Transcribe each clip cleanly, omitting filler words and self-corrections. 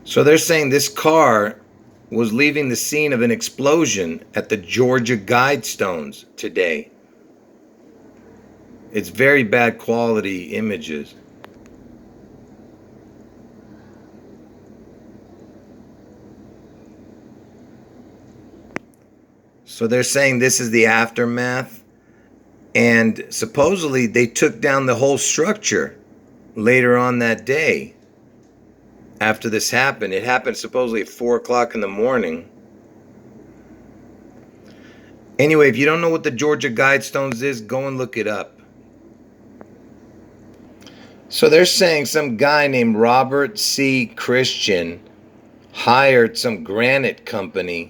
So they're saying this car was leaving the scene of an explosion at the Georgia Guidestones today. It's very bad quality images. So they're saying this is the aftermath, and supposedly they took down the whole structure later on that day after this happened. It happened supposedly at 4 o'clock in the morning. Anyway, if you don't know what the Georgia Guidestones is, go and look it up. So they're saying some guy named Robert C. Christian hired some granite company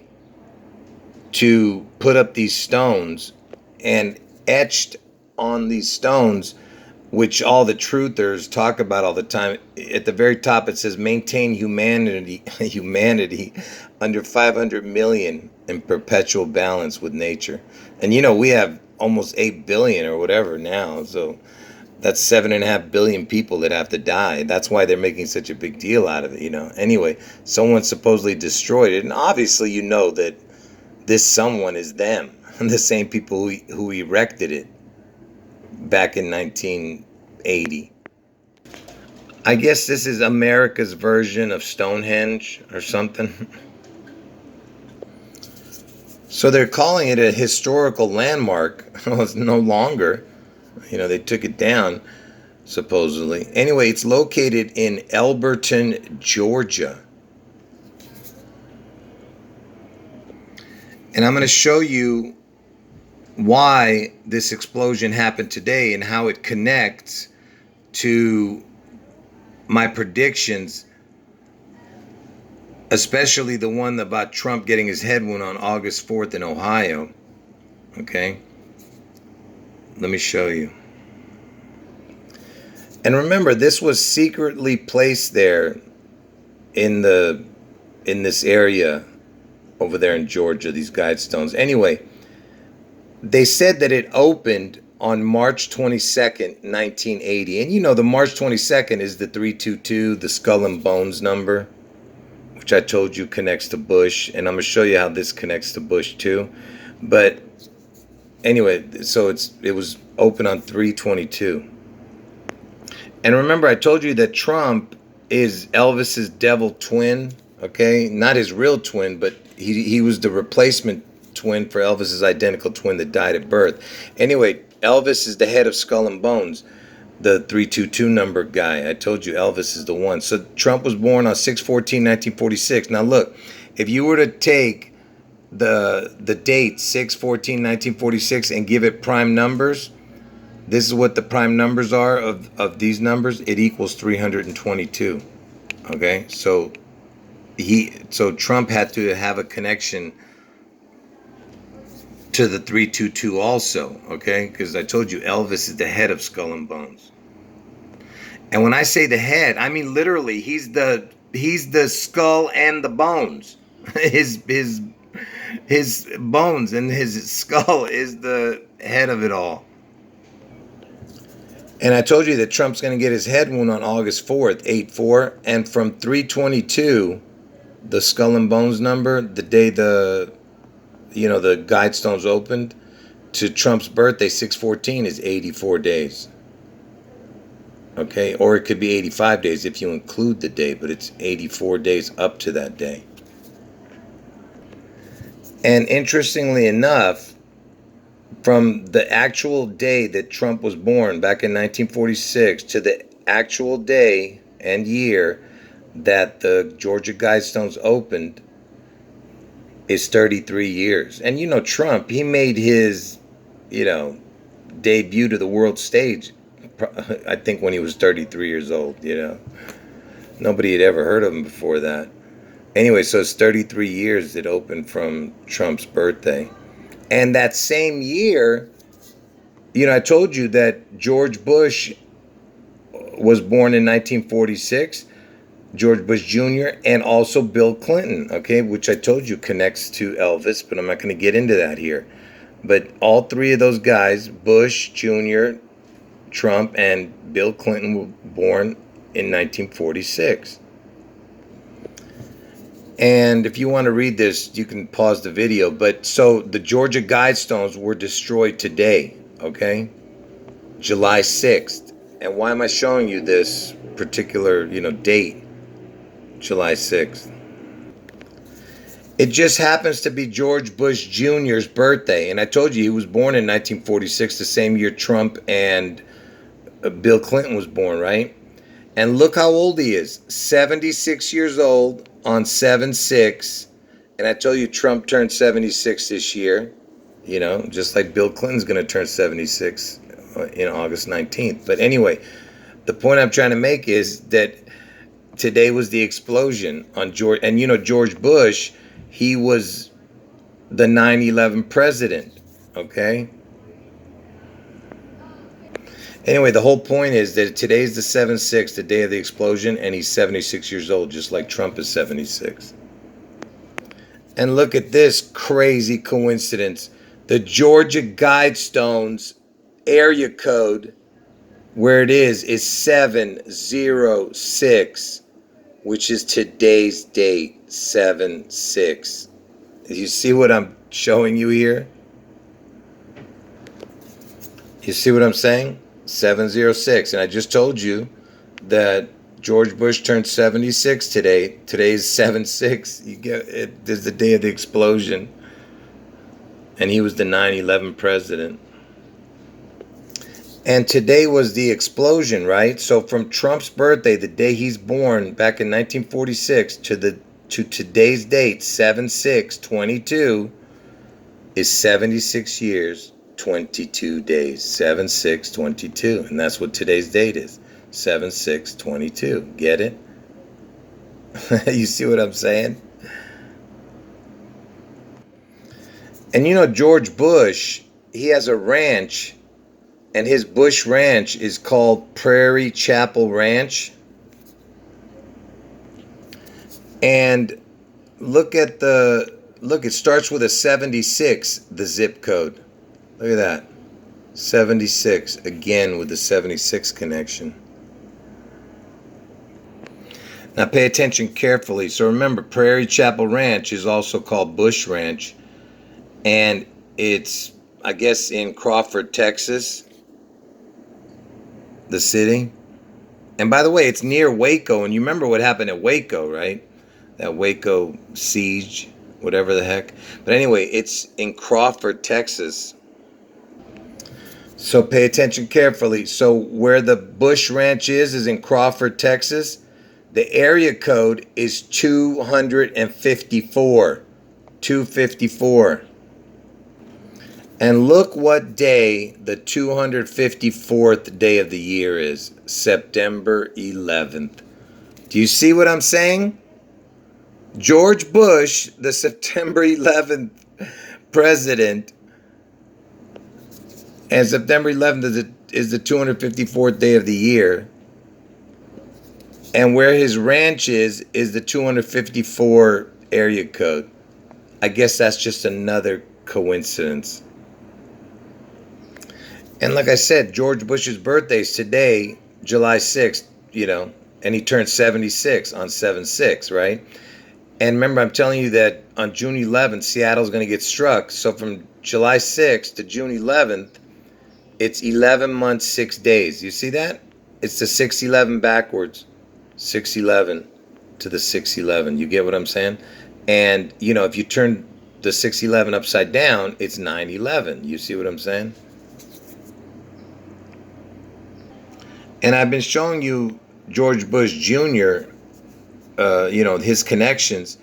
to put up these stones, and etched on these stones, which all the truthers talk about all the time. At the very top, it says maintain humanity under 500 million in perpetual balance with nature. And we have almost 8 billion or whatever now. So that's 7.5 billion people that have to die. That's why they're making such a big deal out of it. Anyway, someone supposedly destroyed it. And obviously, that this someone is them, the same people who erected it back in 1980. I guess this is America's version of Stonehenge or something. So they're calling it a historical landmark. Well, it's no longer. They took it down, supposedly. Anyway, it's located in Elberton, Georgia. And I'm going to show you why this explosion happened today and how it connects to my predictions, especially the one about Trump getting his head wound on August 4th in Ohio. Okay? Let me show you. And remember, this was secretly placed there in this area over there in Georgia, these Guidestones. Anyway, they said that it opened on March 22nd, 1980. And the March 22nd is the 322, the skull and bones number, which I told you connects to Bush. And I'm going to show you how this connects to Bush too. But anyway, so it was open on 322. And remember, I told you that Trump is Elvis's devil twin, okay? Not his real twin, but he was the replacement twin for Elvis's identical twin that died at birth. Anyway, Elvis is the head of Skull and Bones, the 322 number guy. I told you Elvis is the one. So Trump was born on 6/14/1946. Now look, if you were to take the date 6/14/1946 and give it prime numbers, this is what the prime numbers are of these numbers. It equals 322. Okay, so Trump had to have a connection to the 322 also, okay? Because I told you Elvis is the head of Skull and Bones. And when I say the head, I mean literally he's the skull and the bones. His bones and his skull is the head of it all. And I told you that Trump's going to get his head wound on August 4th, 8/4, and from 322, the Skull and Bones number, the day the Guidestones opened, to Trump's birthday, 6/14, is 84 days. Okay, or it could be 85 days if you include the day, but it's 84 days up to that day. And interestingly enough, from the actual day that Trump was born back in 1946 to the actual day and year that the Georgia Guidestones opened is 33 years. And Trump, he made his, debut to the world stage, I think when he was 33 years old, Nobody had ever heard of him before that. Anyway, so it's 33 years it opened from Trump's birthday. And that same year, I told you that George Bush was born in 1946, George Bush Jr., and also Bill Clinton, okay, which I told you connects to Elvis, but I'm not going to get into that here. But all three of those guys, Bush Jr., Trump, and Bill Clinton, were born in 1946. And if you want to read this, you can pause the video. But so the Georgia Guidestones were destroyed today, okay? July 6th. And why am I showing you this particular, date, July 6th? It just happens to be George Bush Jr.'s birthday. And I told you he was born in 1946, the same year Trump and Bill Clinton was born, right? And look how old he is. 76 years old on 7/6. And I told you Trump turned 76 this year. Just like Bill Clinton's going to turn 76 in August 19th. But anyway, the point I'm trying to make is that today was the explosion on George. And George Bush, he was the 9/11 president, okay? Anyway, the whole point is that today's the 7/6, the day of the explosion, and he's 76 years old, just like Trump is 76. And look at this crazy coincidence. The Georgia Guidestones area code, where it is 706, which is today's date, 7/6. You see what I'm showing you here? You see what I'm saying? 706. And I just told you that George Bush turned 76 today. Today's 7/6. You get it. This is the day of the explosion. And he was the 9/11 president. And today was the explosion, right? So from Trump's birthday, the day he's born, back in 1946, to today's date, 7/6/22, is 76 years, 22 days. 7/6/22. And that's what today's date is. 7/6/22. Get it? You see what I'm saying? And George Bush, he has a ranch, and his Bush Ranch is called Prairie Chapel Ranch. And look, it starts with a 76, the zip code. Look at that. 76, again with the 76 connection. Now pay attention carefully. So remember, Prairie Chapel Ranch is also called Bush Ranch. And it's, I guess, in Crawford, Texas, the city. And by the way, it's near Waco. And you remember what happened at Waco, right? That Waco siege, whatever the heck. But anyway, it's in Crawford, Texas. So pay attention carefully. So where the Bush Ranch is in Crawford, Texas. The area code is 254. 254. And look what day the 254th day of the year is. September 11th. Do you see what I'm saying? George Bush, the September 11th president, and September 11th is the 254th day of the year. And where his ranch is the 254 area code. I guess that's just another coincidence. And like I said, George Bush's birthday is today, July 6th, and he turned 76 on 7/6, right? And remember, I'm telling you that on June 11th, Seattle's going to get struck. So from July 6th to June 11th, it's 11 months, 6 days. You see that? It's the 611 backwards. 611 to the 611. You get what I'm saying? And, if you turn the 611 upside down, it's 911. You see what I'm saying? And I've been showing you George Bush Jr., his connections.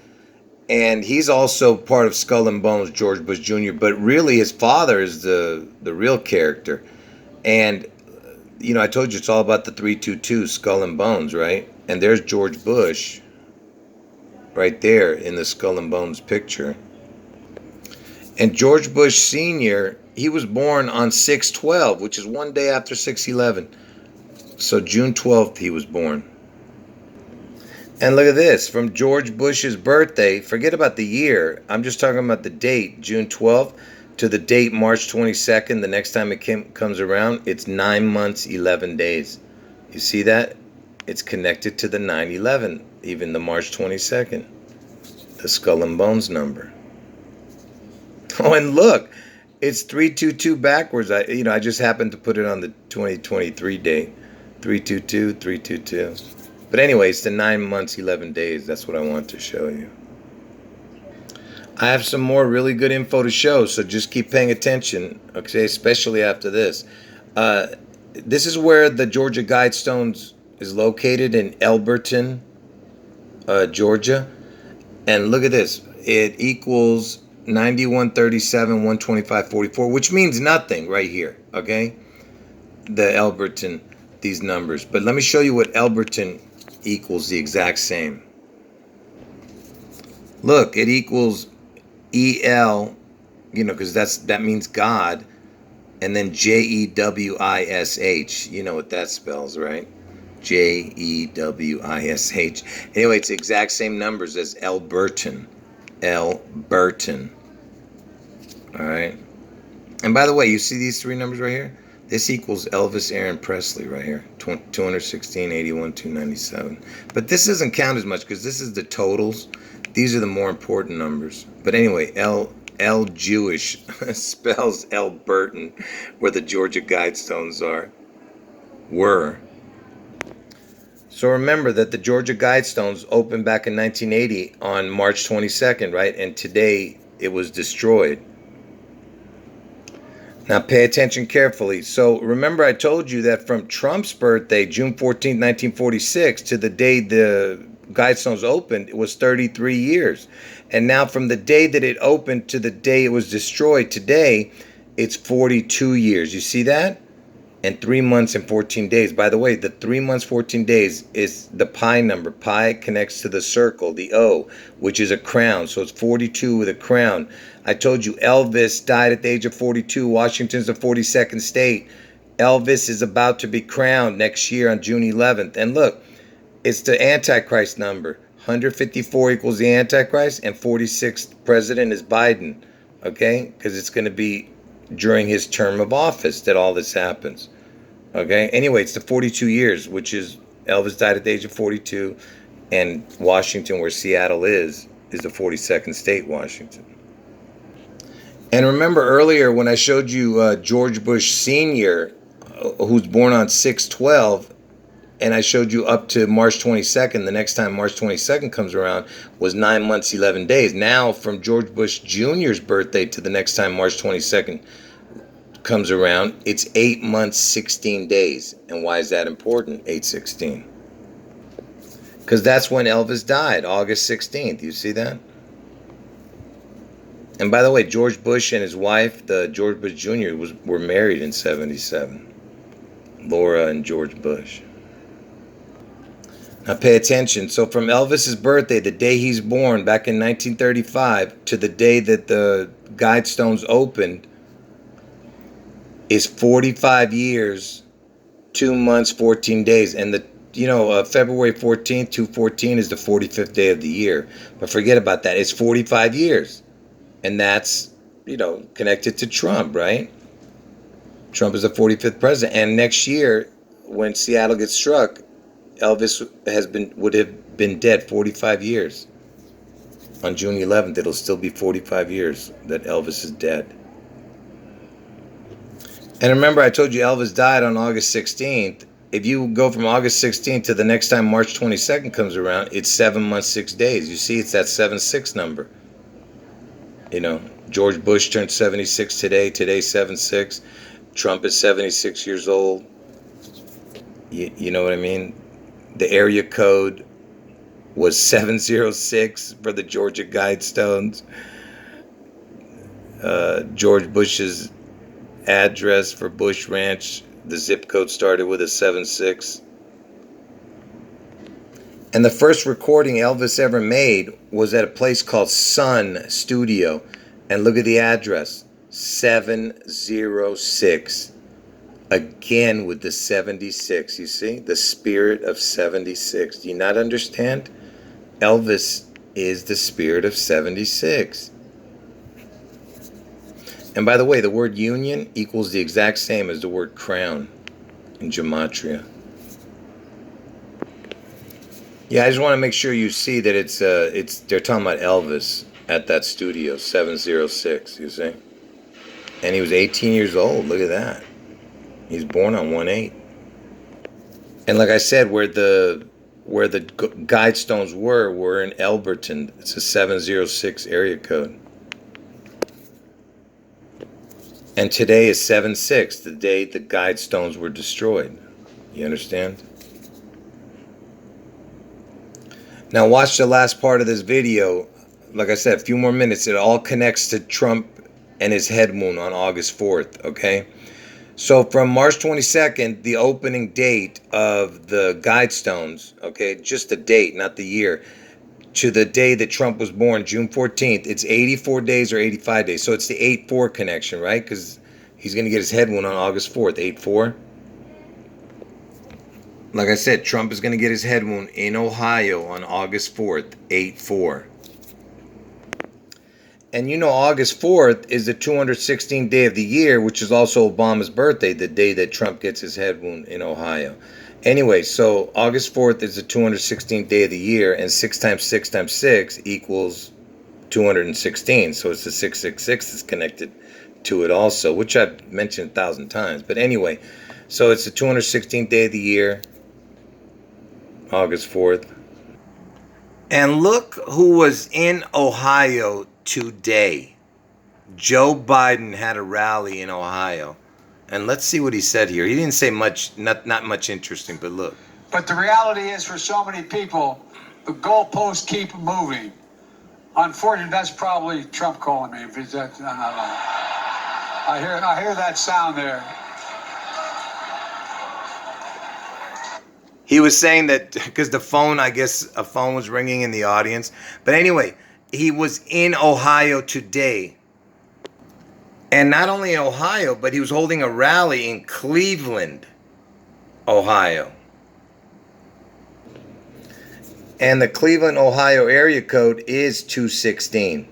And he's also part of Skull and Bones, George Bush Jr., but really his father is the real character. And, I told you it's all about the 322, Skull and Bones, right? And there's George Bush right there in the Skull and Bones picture. And George Bush Sr., he was born on 6/12, which is one day after 6/11. So June 12th he was born. And look at this, from George Bush's birthday, forget about the year, I'm just talking about the date, June 12th, to the date March 22nd, the next time it comes around, it's 9 months, 11 days. You see that? It's connected to the 9/11, even the March 22nd. the Skull and Bones number. Oh, and look, it's 322 backwards. I just happened to put it on the 2023 date. 322, 322. But anyway, it's the 9 months, 11 days. That's what I want to show you. I have some more really good info to show, so just keep paying attention, okay, especially after this. This is where the Georgia Guidestones is located, in Elberton, Georgia. And look at this. It equals 9137, 125, 44, which means nothing right here, okay? The Elberton, these numbers. But let me show you what Elberton equals the exact same. Look, it equals EL, because that means God, and then JEWISH. You know what that spells, right? JEWISH. Anyway, it's the exact same numbers as Elberton. Elberton. All right. And by the way, you see these three numbers right here? This equals Elvis Aaron Presley right here. 216, 81, 297. But this doesn't count as much because this is the totals. These are the more important numbers. But anyway, L Jewish spells Elberton, where the Georgia Guidestones were. So remember that the Georgia Guidestones opened back in 1980 on March 22nd, right? And today it was destroyed. Now pay attention carefully. So remember I told you that from Trump's birthday, June 14, 1946, to the day the Guidestones opened, it was 33 years. And now from the day that it opened to the day it was destroyed today, it's 42 years. You see that? And 3 months and 14 days. By the way, the 3 months, 14 days is the pi number. Pi connects to the circle, the O, which is a crown. So it's 42 with a crown. I told you Elvis died at the age of 42. Washington's the 42nd state. Elvis is about to be crowned next year on June 11th. And look, it's the Antichrist number. 154 equals the Antichrist, and 46th president is Biden. Okay? Because it's going to be during his term of office that all this happens. Okay? Anyway, it's the 42 years, which is Elvis died at the age of 42, and Washington, where Seattle is the 42nd state, Washington. And remember earlier when I showed you George Bush Sr., who's born on 6/12, and I showed you up to March 22nd, the next time March 22nd comes around was 9 months, 11 days. Now, from George Bush Jr.'s birthday to the next time March 22nd comes around, it's 8 months, 16 days. And why is that important, 8/16? Because that's when Elvis died, August 16th. You see that? And by the way, George Bush and his wife, the George Bush Jr., were married in 77. Laura and George Bush. Now pay attention. So from Elvis's birthday, the day he's born back in 1935, to the day that the Guidestones opened is 45 years, 2 months, 14 days. And February 14th, 2/14 is the 45th day of the year. But forget about that. It's 45 years. And that's, connected to Trump, right? Trump is the 45th president. And next year, when Seattle gets struck, Elvis would have been dead 45 years. On June 11th, it'll still be 45 years that Elvis is dead. And remember, I told you Elvis died on August 16th. If you go from August 16th to the next time March 22nd comes around, it's 7 months, 6 days. You see, it's that 7/6 number. George Bush turned 76 today. Today's 7/6. Trump is 76 years old. You know what I mean? The area code was 706 for the Georgia Guidestones. George Bush's address for Bush Ranch, the zip code started with a 76. And the first recording Elvis ever made was at a place called Sun Studio. And look at the address, 706. Again with the 76, you see? The spirit of 76. Do you not understand? Elvis is the spirit of 76. And by the way, the word union equals the exact same as the word crown in gematria. Yeah, I just want to make sure you see that it's they're talking about Elvis at that studio 706. You see, and he was 18 years old. Look at that. He's born on 1/8. And like I said, where the Guidestones were in Elberton. It's a 706 area code. And today is 7/6, the day the Guidestones were destroyed. You understand? Now watch the last part of this video. Like I said, a few more minutes. It all connects to Trump and his head wound on August 4th, okay? So from March 22nd, the opening date of the Guidestones, okay, just the date, not the year, to the day that Trump was born, June 14th, it's 84 days or 85 days. So it's the 8-4 connection, right? Because he's going to get his head wound on August 4th, 8-4. Like I said, Trump is going to get his head wound in Ohio on August 4th, 8-4. And you know August 4th is the 216th day of the year, which is also Obama's birthday, the day that Trump gets his head wound in Ohio. Anyway, so August 4th is the 216th day of the year, and 6 times 6 times 6 equals 216. So it's the 666 that's connected to it also, which I've mentioned 1,000 times. But anyway, so it's the 216th day of the year, August 4th. And look who was in Ohio today. Joe Biden had a rally in Ohio. And let's see what he said here. He didn't say much, not much interesting, but look. But the reality is, for so many people, the goalposts keep moving. Unfortunately, that's probably Trump calling me. If it's that, I hear that sound there. He was saying that because the phone, I guess a phone was ringing in the audience. But anyway, he was in Ohio today. And not only in Ohio, but he was holding a rally in Cleveland, Ohio. And the Cleveland, Ohio area code is 216.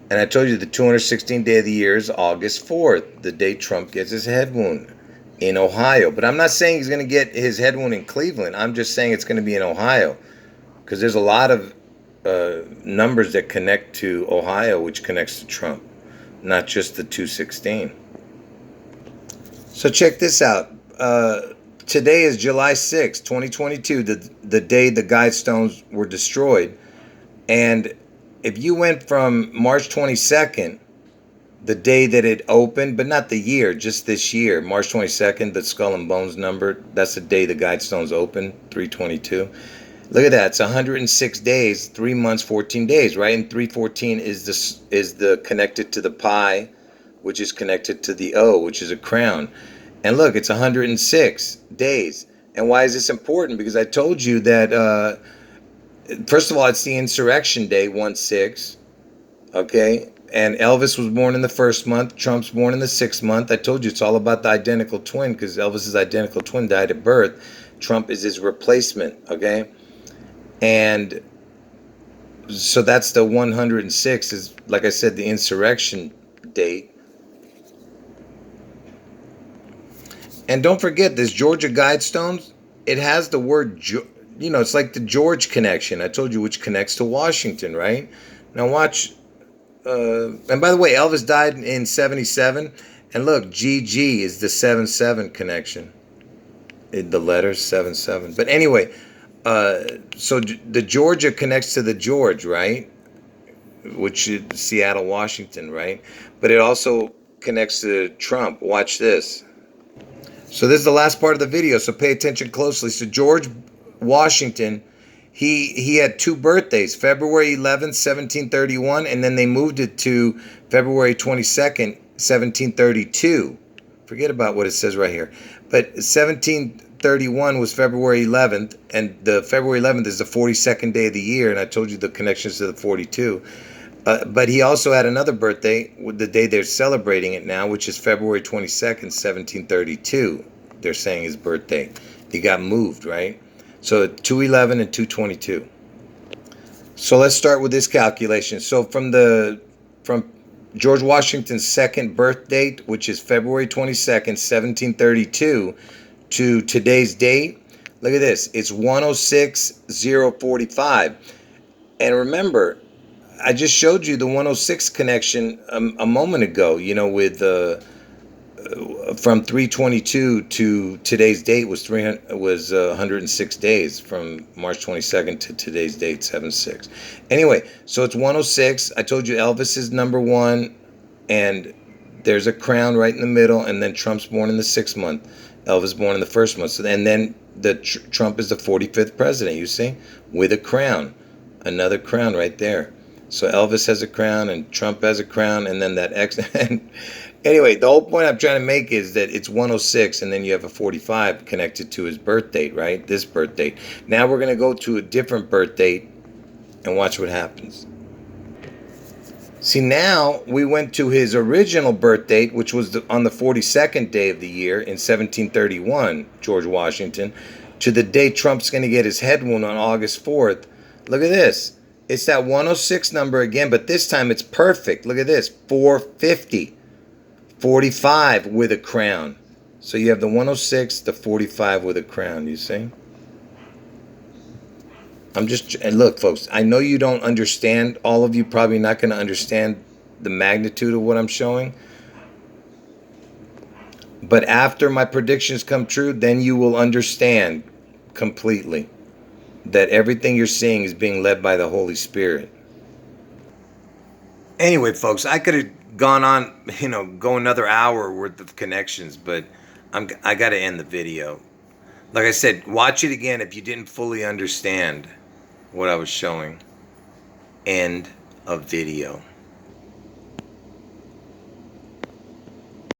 And I told you the 216th day of the year is August 4th, the day Trump gets his head wound in Ohio. But I'm not saying he's going to get his head wound in Cleveland. I'm just saying it's going to be in Ohio. Because there's a lot of numbers that connect to Ohio, which connects to Trump. Not just the 216. So check this out. Today is July 6, 2022, the day the Guidestones were destroyed. And if you went from March 22nd, the day that it opened, but not the year, just this year, March 22nd, the Skull and Bones number, that's the day the Guidestones opened, 322. Look at that. It's 106 days, 3 months, 14 days, right? And 314 is the connected to the pi, which is connected to the O, which is a crown. And look, it's 106 days. And why is this important? Because I told you that, first of all, it's the insurrection day, 1/6, okay? And Elvis was born in the first month. Trump's born in the 6th month. I told you it's all about the identical twin because Elvis's identical twin died at birth. Trump is his replacement, okay? And so that's the 106 is, like I said, the insurrection date. And don't forget this Georgia Guidestones, it has the word, it's like the George connection. I told you which connects to Washington, right? Now watch. And by the way, Elvis died in 77. And look, GG is the 7-7 connection. The letters 7-7. But anyway, so the Georgia connects to the George, right? Which is Seattle, Washington, right? But it also connects to Trump. Watch this. So this is the last part of the video, so pay attention closely. So George Washington, he had 2 birthdays, February 11th, 1731, and then they moved it to February 22nd, 1732. Forget about what it says right here. But 1731 was February 11th, and the February 11th is the 42nd day of the year, and I told you the connections to the 42. But he also had another birthday, the day they're celebrating it now, which is February 22nd, 1732. They're saying his birthday. He got moved, right? So 211 and 222. So let's start with this calculation. So from George Washington's second birth date, which is February 22nd, 1732, to today's date, Look at this. It's 106,045. And remember, I just showed you the 106 connection a moment ago, you know, with from 322 to today's date was 106 days from March 22nd to today's date 7/6. Anyway, so it's 106. I told you Elvis is number 1, and there's a crown right in the middle, and then Trump's born in the 6th month. Elvis born in the 1st month. So, and then Trump is the 45th president, you see, with a crown. Another crown right there. So Elvis has a crown and Trump has a crown, and then that X. Anyway, the whole point I'm trying to make is that it's 106, and then you have a 45 connected to his birth date, right? This birth date. Now we're going to go to a different birth date and watch what happens. See, now we went to his original birth date, which was on the 42nd day of the year in 1731, George Washington, to the day Trump's going to get his head wound on August 4th. Look at this. It's that 106 number again, but this time it's perfect. Look at this. 450. 45 with a crown. So you have the 106, the 45 with a crown, you see? And look, folks, I know you don't understand. All of you probably not going to understand the magnitude of what I'm showing. But after my predictions come true, then you will understand completely that everything you're seeing is being led by the Holy Spirit. Anyway, folks, I could have gone on, go another hour worth of connections, but I got to end the video. Like I said, watch it again if you didn't fully understand what I was showing. End of video.